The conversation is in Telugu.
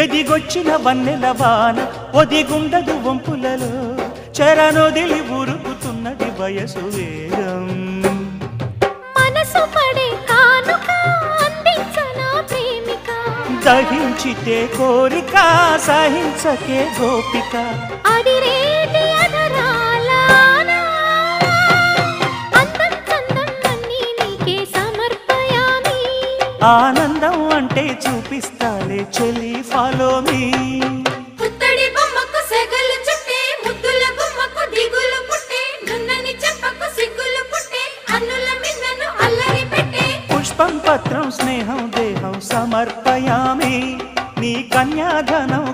ఎదిగొచ్చిన వన్నెల వాన ఒదిగుండదు వంపులలో చరణొదిలి ఉరుకుతున్నది వయసు వేగం మనసు పడే కానుక అందించనా ప్రేమిక దహించితే కోరిక సహించకే గోపిక అడిరేటి అధరాల అందం చందం అన్నీ నీకే సమర్పయామి ఆనందం అంటే చూపిస్తాలే చెలి ఫాలో మీ పుత్తడి బొమ్మకు సెగలు చుట్టే ముద్దుల గుమ్మకు దిగులు పుట్టే నున్నని చెప్పకు సిగ్గులు పుట్టే అన్నుల మిన్నను అల్లరి పెట్టే పుష్పం పత్రం స్నేహం దేహం సమర్పయామి నీ కన్యాధనం